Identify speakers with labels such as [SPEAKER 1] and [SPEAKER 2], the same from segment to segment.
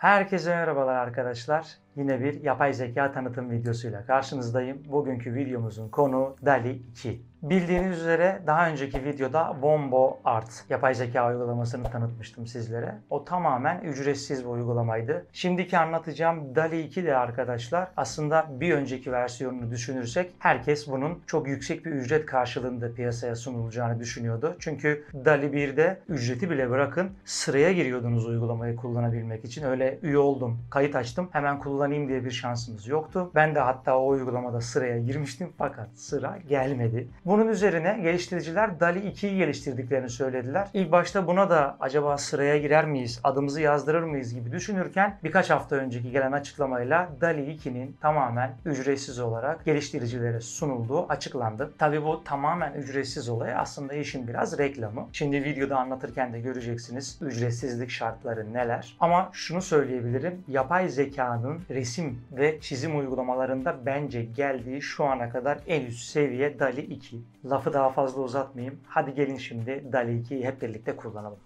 [SPEAKER 1] Herkese merhabalar arkadaşlar. Yine bir yapay zeka tanıtım videosuyla karşınızdayım. Bugünkü videomuzun konu DALL-E 2. Bildiğiniz üzere daha önceki videoda Wombo Art yapay zeka uygulamasını tanıtmıştım sizlere. O tamamen ücretsiz bir uygulamaydı. Şimdiki anlatacağım DALL-E 2 de arkadaşlar aslında bir önceki versiyonunu düşünürsek herkes bunun çok yüksek bir ücret karşılığında piyasaya sunulacağını düşünüyordu. Çünkü DALL-E 1'de ücreti bile bırakın sıraya giriyordunuz uygulamayı kullanabilmek için. Öyle üye oldum, kayıt açtım, hemen kullanayım diye bir şansımız yoktu. Ben de hatta o uygulamada sıraya girmiştim fakat sıra gelmedi. Bunun üzerine geliştiriciler DALL-E 2'yi geliştirdiklerini söylediler. İlk başta buna da acaba sıraya girer miyiz, adımızı yazdırır mıyız gibi düşünürken birkaç hafta önceki gelen açıklamayla DALL-E 2'nin tamamen ücretsiz olarak geliştiricilere sunulduğu açıklandı. Tabii bu tamamen ücretsiz olay aslında işin biraz reklamı. Şimdi videoda anlatırken de göreceksiniz ücretsizlik şartları neler. Ama şunu söyleyebilirim, yapay zekanın resim ve çizim uygulamalarında bence geldiği şu ana kadar en üst seviye DALL-E 2. Lafı daha fazla uzatmayayım. Hadi gelin şimdi DALL-E 2'yi hep birlikte kullanalım.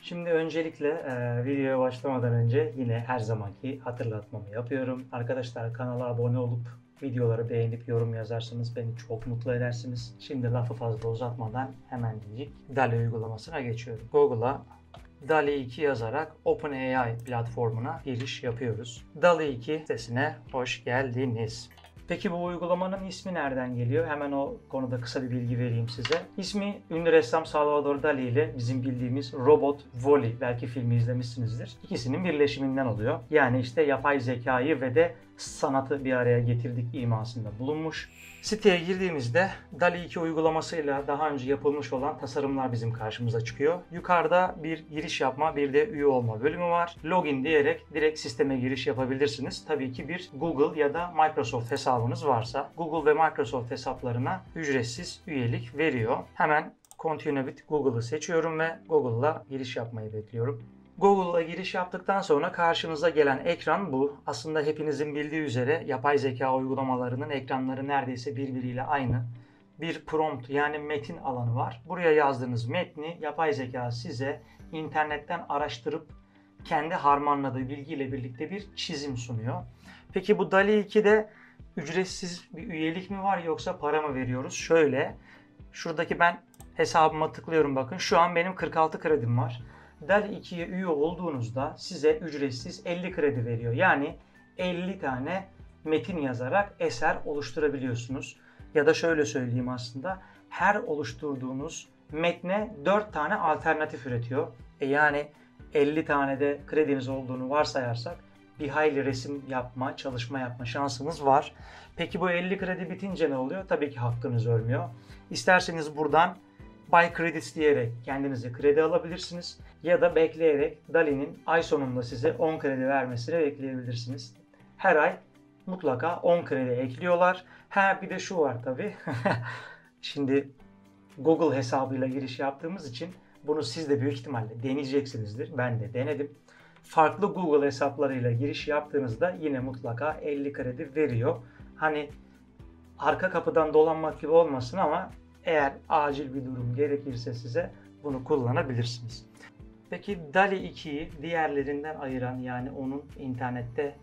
[SPEAKER 1] Şimdi öncelikle videoya başlamadan önce yine her zamanki hatırlatmamı yapıyorum. Arkadaşlar kanala abone olup videoları beğenip yorum yazarsanız beni çok mutlu edersiniz. Şimdi lafı fazla uzatmadan hemencik DALL-E uygulamasına geçiyorum. Google'a DALL-E 2 yazarak OpenAI platformuna giriş yapıyoruz. DALL-E 2 sitesine hoş geldiniz. Peki bu uygulamanın ismi nereden geliyor? Hemen o konuda kısa bir bilgi vereyim size. İsmi ünlü ressam Salvador Dali ile bizim bildiğimiz robot Wall-E, belki filmi izlemişsinizdir, İkisinin birleşiminden oluyor. Yani işte yapay zekayı ve de sanatı bir araya getirdik imasında bulunmuş. Siteye girdiğimizde DALL-E 2 uygulamasıyla daha önce yapılmış olan tasarımlar bizim karşımıza çıkıyor. Yukarıda bir giriş yapma, bir de üye olma bölümü var. Login diyerek direkt sisteme giriş yapabilirsiniz. Tabii ki bir Google ya da Microsoft hesabınız varsa. Google ve Microsoft hesaplarına ücretsiz üyelik veriyor. Hemen Continue with Google'ı seçiyorum ve Google'la giriş yapmayı bekliyorum. Google'la giriş yaptıktan sonra karşınıza gelen ekran bu. Aslında hepinizin bildiği üzere yapay zeka uygulamalarının ekranları neredeyse birbiriyle aynı. Bir prompt yani metin alanı var. Buraya yazdığınız metni yapay zeka size internetten araştırıp kendi harmanladığı bilgiyle birlikte bir çizim sunuyor. Peki bu DALL-E 2'de ücretsiz bir üyelik mi var yoksa para mı veriyoruz? Şöyle, şuradaki ben hesabıma tıklıyorum, bakın şu an benim 46 kredim var. DALL-E 2'ye üye olduğunuzda size ücretsiz 50 kredi veriyor. Yani 50 tane metin yazarak eser oluşturabiliyorsunuz. Ya da şöyle söyleyeyim, aslında her oluşturduğunuz metne 4 tane alternatif üretiyor. Yani 50 tane de krediniz olduğunu varsayarsak bir hayli resim yapma, çalışma yapma şansınız var. Peki bu 50 kredi bitince ne oluyor? Tabii ki hakkınız ölmüyor. İsterseniz buradan Buy Credits diyerek kendinize kredi alabilirsiniz. Ya da bekleyerek DALL-E'nin ay sonunda size 10 kredi vermesini bekleyebilirsiniz. Her ay mutlaka 10 kredi ekliyorlar. Bir de şu var tabii. Şimdi Google hesabıyla giriş yaptığımız için bunu siz de büyük ihtimalle deneyeceksinizdir. Ben de denedim. Farklı Google hesaplarıyla giriş yaptığınızda yine mutlaka 50 kredi veriyor. Hani arka kapıdan dolanmak gibi olmasın ama eğer acil bir durum gerekirse size bunu kullanabilirsiniz. Peki DALL-E 2'yi diğerlerinden ayıran, yani onun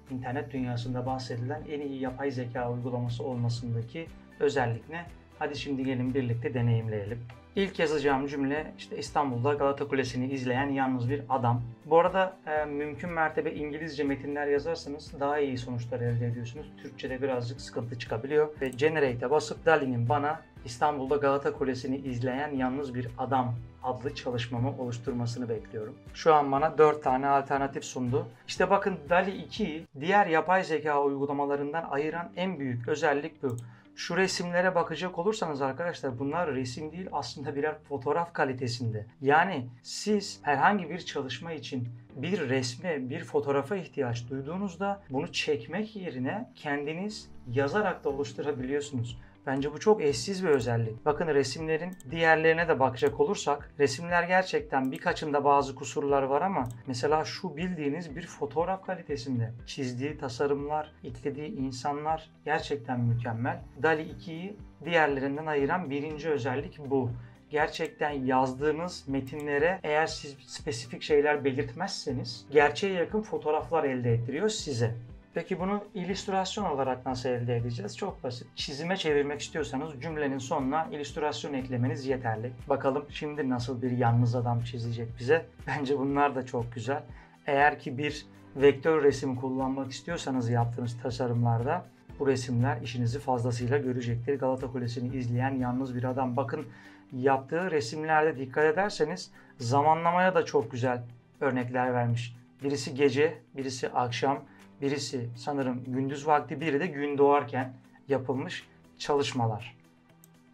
[SPEAKER 1] internet dünyasında bahsedilen en iyi yapay zeka uygulaması olmasındaki özellik ne? Hadi şimdi gelin birlikte deneyimleyelim. İlk yazacağım cümle işte İstanbul'da Galata Kulesi'ni izleyen yalnız bir adam. Bu arada mümkün mertebe İngilizce metinler yazarsanız daha iyi sonuçlar elde ediyorsunuz. Türkçe'de birazcık sıkıntı çıkabiliyor. Ve Generate'e basıp DALL-E'nin bana İstanbul'da Galata Kulesi'ni izleyen yalnız bir adam adlı çalışmamı oluşturmasını bekliyorum. Şu an bana 4 tane alternatif sundu. İşte bakın, DALL-E 2'yi diğer yapay zeka uygulamalarından ayıran en büyük özellik bu. Şu resimlere bakacak olursanız arkadaşlar, bunlar resim değil, aslında birer fotoğraf kalitesinde. Yani siz herhangi bir çalışma için bir resme, bir fotoğrafa ihtiyaç duyduğunuzda bunu çekmek yerine kendiniz yazarak da oluşturabiliyorsunuz. Bence bu çok eşsiz bir özellik. Bakın, resimlerin diğerlerine de bakacak olursak, resimler gerçekten birkaçında bazı kusurlar var ama mesela şu bildiğiniz bir fotoğraf kalitesinde. Çizdiği tasarımlar, eklediği insanlar gerçekten mükemmel. DALL-E 2'yi diğerlerinden ayıran birinci özellik bu. gerçekten yazdığınız metinlere eğer siz spesifik şeyler belirtmezseniz gerçeğe yakın fotoğraflar elde ettiriyor size. Peki bunu illüstrasyon olarak nasıl elde edeceğiz? Çok basit. Çizime çevirmek istiyorsanız cümlenin sonuna illüstrasyon eklemeniz yeterli. Bakalım şimdi nasıl bir yalnız adam çizecek bize? Bence bunlar da çok güzel. Eğer ki bir vektör resim kullanmak istiyorsanız yaptığınız tasarımlarda bu resimler işinizi fazlasıyla görecektir. Galata Kulesi'ni izleyen yalnız bir adam. Bakın yaptığı resimlerde dikkat ederseniz zamanlamaya da çok güzel örnekler vermiş. Birisi gece, birisi akşam, birisi sanırım gündüz vakti, biri de gün doğarken yapılmış çalışmalar.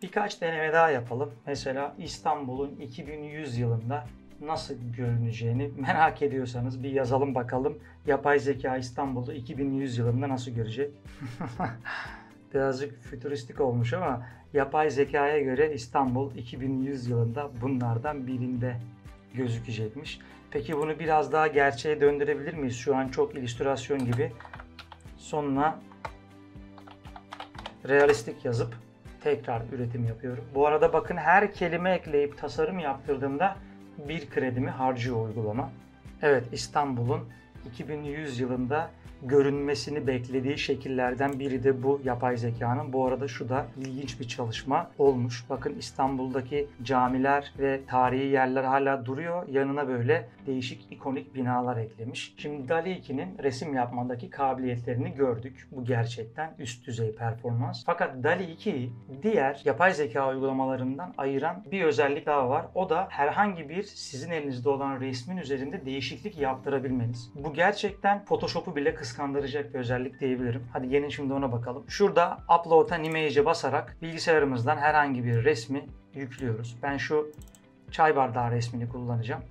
[SPEAKER 1] Birkaç deneme daha yapalım. Mesela İstanbul'un 2100 yılında nasıl görüneceğini merak ediyorsanız bir yazalım bakalım. Yapay zeka İstanbul'u 2100 yılında nasıl görecek? Birazcık fütüristik olmuş ama yapay zekaya göre İstanbul 2100 yılında bunlardan birinde gözükecekmiş. Peki bunu biraz daha gerçeğe döndürebilir miyiz? Şu an çok illüstrasyon gibi. Sonuna realistik yazıp tekrar üretim yapıyorum. Bu arada bakın her kelime ekleyip tasarım yaptırdığımda bir kredimi harcıyor uygulama. Evet, İstanbul'un 2100 yılında görünmesini beklediği şekillerden biri de bu yapay zekanın. Bu arada şu da ilginç bir çalışma olmuş. Bakın İstanbul'daki camiler ve tarihi yerler hala duruyor. Yanına böyle değişik ikonik binalar eklemiş. Şimdi DALL-E 2'nin resim yapmadaki kabiliyetlerini gördük. Bu gerçekten üst düzey performans. Fakat DALL-E 2'yi diğer yapay zeka uygulamalarından ayıran bir özellik daha var. O da herhangi bir sizin elinizde olan resmin üzerinde değişiklik yaptırabilmeniz. Bu gerçekten Photoshop'u bile kıskandıracak bir özellik diyebilirim. Hadi gelin şimdi ona bakalım. Şurada Upload an Image'e basarak bilgisayarımızdan herhangi bir resmi yüklüyoruz. Ben şu çay bardağı resmini kullanacağım.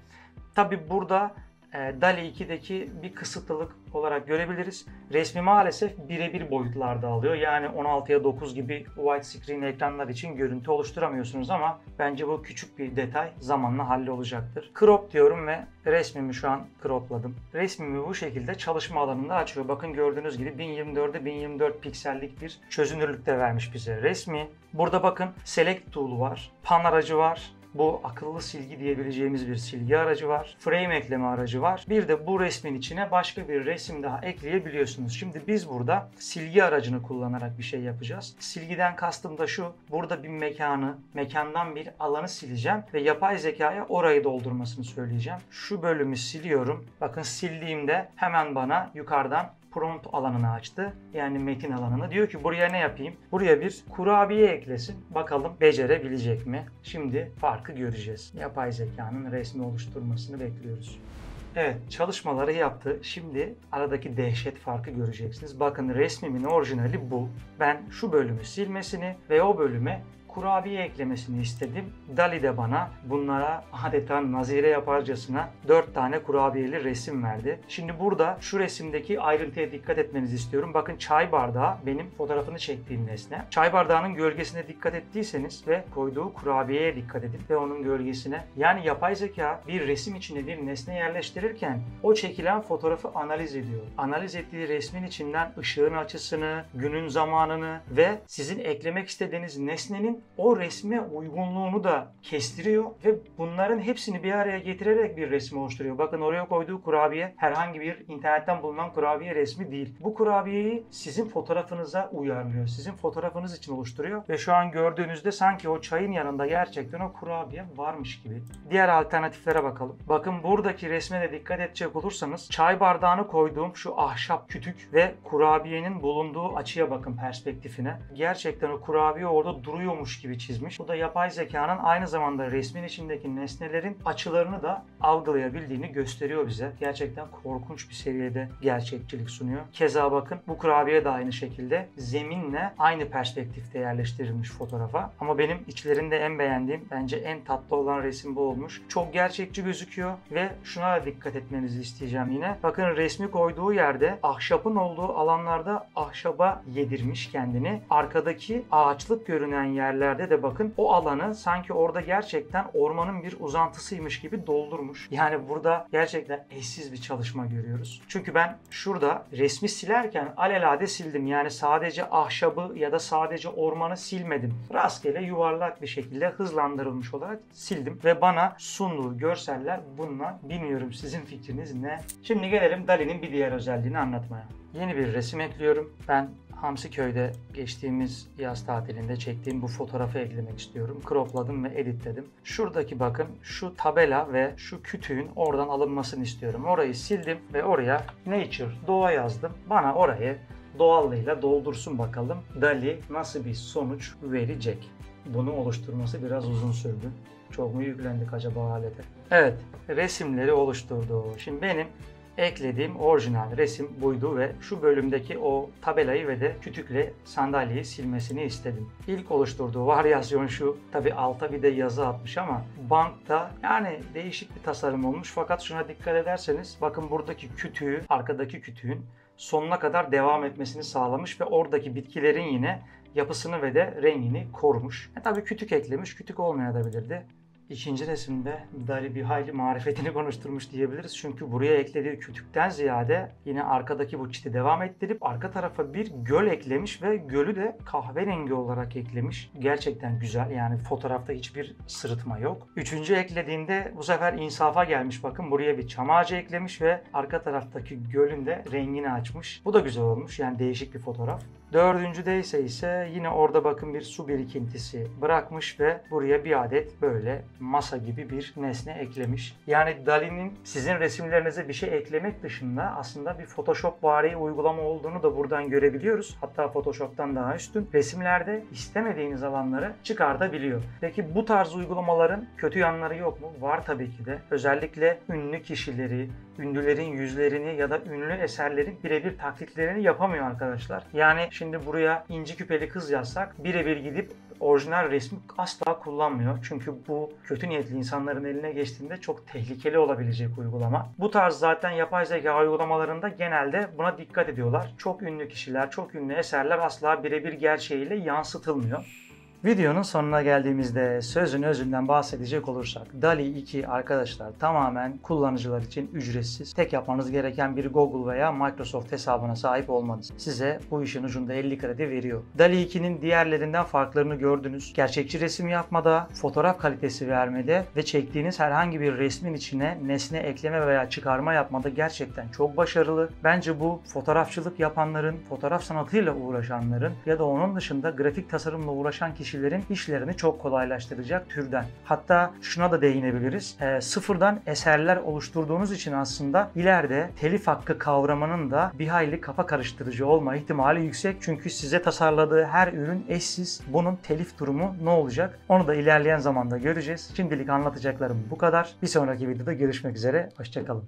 [SPEAKER 1] Tabi burada DALL-E 2'deki bir kısıtlılık olarak görebiliriz. Resmi maalesef birebir boyutlarda alıyor. Yani 16'ya 9 gibi widescreen ekranlar için görüntü oluşturamıyorsunuz ama bence bu küçük bir detay zamanla hallolacaktır. Crop diyorum ve resmimi şu an cropladım. Resmimi bu şekilde çalışma alanında açıyor. Bakın gördüğünüz gibi 1024'e 1024 piksellik bir çözünürlükte vermiş bize resmi. Burada bakın Select Tool var, Pan aracı var. Bu akıllı silgi diyebileceğimiz bir silgi aracı var. Frame ekleme aracı var. Bir de bu resmin içine başka bir resim daha ekleyebiliyorsunuz. Şimdi biz burada silgi aracını kullanarak bir şey yapacağız. Silgiden kastım da şu. Burada bir mekandan bir alanı sileceğim ve yapay zekaya orayı doldurmasını söyleyeceğim. Şu bölümü siliyorum. Bakın sildiğimde hemen bana yukarıdan prompt alanını açtı. Yani metin alanını. Diyor ki buraya ne yapayım? Buraya bir kurabiye eklesin. Bakalım becerebilecek mi? Şimdi farkı göreceğiz. Yapay zekanın resmi oluşturmasını bekliyoruz. Evet, çalışmaları yaptı. Şimdi aradaki dehşet farkı göreceksiniz. Bakın resmimin orijinali bu. Ben şu bölümü silmesini ve o bölüme kurabiye eklemesini istedim. DALL-E de bana bunlara adeta nazire yaparcasına 4 tane kurabiyeli resim verdi. Şimdi burada şu resimdeki ayrıntıya dikkat etmenizi istiyorum. Bakın çay bardağı benim fotoğrafını çektiğim nesne. Çay bardağının gölgesine dikkat ettiyseniz ve koyduğu kurabiyeye dikkat edin ve onun gölgesine. Yani yapay zeka bir resim içine bir nesne yerleştirirken o çekilen fotoğrafı analiz ediyor. Analiz ettiği resmin içinden ışığın açısını, günün zamanını ve sizin eklemek istediğiniz nesnenin o resme uygunluğunu da kestiriyor ve bunların hepsini bir araya getirerek bir resim oluşturuyor. Bakın oraya koyduğu kurabiye herhangi bir internetten bulunan kurabiye resmi değil. Bu kurabiyeyi sizin fotoğrafınıza uyarlıyor. Sizin fotoğrafınız için oluşturuyor ve şu an gördüğünüzde sanki o çayın yanında gerçekten o kurabiye varmış gibi. Diğer alternatiflere bakalım. Bakın buradaki resme de dikkat edecek olursanız çay bardağını koyduğum şu ahşap kütük ve kurabiyenin bulunduğu açıya bakın, perspektifine. Gerçekten o kurabiye orada duruyormuş gibi çizmiş. Bu da yapay zekanın aynı zamanda resmin içindeki nesnelerin açılarını da algılayabildiğini gösteriyor bize. Gerçekten korkunç bir seviyede gerçekçilik sunuyor. Keza bakın bu kurabiye de aynı şekilde zeminle aynı perspektifte yerleştirilmiş fotoğrafa. Ama benim içlerinde en beğendiğim, bence en tatlı olan resim bu olmuş. Çok gerçekçi gözüküyor ve şuna da dikkat etmenizi isteyeceğim yine. Bakın resmi koyduğu yerde ahşapın olduğu alanlarda ahşaba yedirmiş kendini. Arkadaki ağaçlık görünen yerler yerlerde de bakın o alanı sanki orada gerçekten ormanın bir uzantısıymış gibi doldurmuş. Yani burada gerçekten eşsiz bir çalışma görüyoruz. Çünkü ben şurada resmi silerken alelade sildim. Yani sadece ahşabı ya da sadece ormanı silmedim. Rastgele yuvarlak bir şekilde hızlandırılmış olarak sildim ve bana sunduğu görseller bunlar. Bilmiyorum sizin fikriniz ne? Şimdi gelelim DALL-E'nin bir diğer özelliğini anlatmaya. Yeni bir resim ekliyorum. Ben Hamsiköy'de geçtiğimiz yaz tatilinde çektiğim bu fotoğrafı eklemek istiyorum. Cropladım ve editledim. Şuradaki bakın şu tabela ve şu kütüğün oradan alınmasını istiyorum. Orayı sildim ve oraya Nature, doğa yazdım. Bana orayı doğallığıyla doldursun bakalım. DALL-E nasıl bir sonuç verecek? Bunu oluşturması biraz uzun sürdü. Çok mu yüklendik acaba alete? Evet, resimleri oluşturdu. Şimdi benim eklediğim orijinal resim buydu ve şu bölümdeki o tabelayı ve de kütükle sandalyeyi silmesini istedim. İlk oluşturduğu varyasyon şu. Tabi alta bir de yazı atmış ama bankta yani değişik bir tasarım olmuş. Fakat şuna dikkat ederseniz bakın buradaki kütüğü, arkadaki kütüğün sonuna kadar devam etmesini sağlamış ve oradaki bitkilerin yine yapısını ve de rengini korumuş. Tabii kütük eklemiş, kütük olmayabilirdi. İkinci resimde DALL-E bir hayli marifetini konuşturmuş diyebiliriz. Çünkü buraya eklediği kütükten ziyade yine arkadaki bu çiti devam ettirip arka tarafa bir göl eklemiş ve gölü de kahverengi olarak eklemiş. Gerçekten güzel, yani fotoğrafta hiçbir sırıtma yok. Üçüncü eklediğinde bu sefer insafa gelmiş. Bakın buraya bir çam ağacı eklemiş ve arka taraftaki gölün de rengini açmış. Bu da güzel olmuş, yani değişik bir fotoğraf. Dördüncüde ise yine orada bakın bir su birikintisi bırakmış ve buraya bir adet böyle masa gibi bir nesne eklemiş. Yani DALL-E'nin sizin resimlerinize bir şey eklemek dışında aslında bir Photoshop-vari uygulama olduğunu da buradan görebiliyoruz. Hatta Photoshop'tan daha üstün. Resimlerde istemediğiniz alanları çıkartabiliyor. Peki bu tarz uygulamaların kötü yanları yok mu? Var tabii ki de. Özellikle ünlü kişileri, ünlülerin yüzlerini ya da ünlü eserlerin birebir taklitlerini yapamıyor arkadaşlar. Yani şimdi buraya inci küpeli kız yazsak birebir gidip orijinal resmi asla kullanmıyor. Çünkü bu kötü niyetli insanların eline geçtiğinde çok tehlikeli olabilecek uygulama. Bu tarz zaten yapay zeka uygulamalarında genelde buna dikkat ediyorlar. Çok ünlü kişiler, çok ünlü eserler asla birebir gerçeğiyle yansıtılmıyor. Videonun sonuna geldiğimizde sözün özünden bahsedecek olursak DALL-E 2 arkadaşlar tamamen kullanıcılar için ücretsiz. Tek yapmanız gereken bir Google veya Microsoft hesabına sahip olmanız. Size bu işin ucunda 50 kredi veriyor. DALL-E 2'nin diğerlerinden farklarını gördünüz. Gerçekçi resim yapmada, fotoğraf kalitesi vermede ve çektiğiniz herhangi bir resmin içine nesne ekleme veya çıkarma yapmada gerçekten çok başarılı. Bence bu fotoğrafçılık yapanların, fotoğraf sanatıyla uğraşanların ya da onun dışında grafik tasarımla uğraşan kişilerin işlerini çok kolaylaştıracak türden. Hatta şuna da değinebiliriz. Sıfırdan eserler oluşturduğunuz için aslında ileride telif hakkı kavramının da bir hayli kafa karıştırıcı olma ihtimali yüksek. Çünkü size tasarladığı her ürün eşsiz. Bunun telif durumu ne olacak? Onu da ilerleyen zamanda göreceğiz. Şimdilik anlatacaklarım bu kadar. Bir sonraki videoda görüşmek üzere. Hoşça kalın.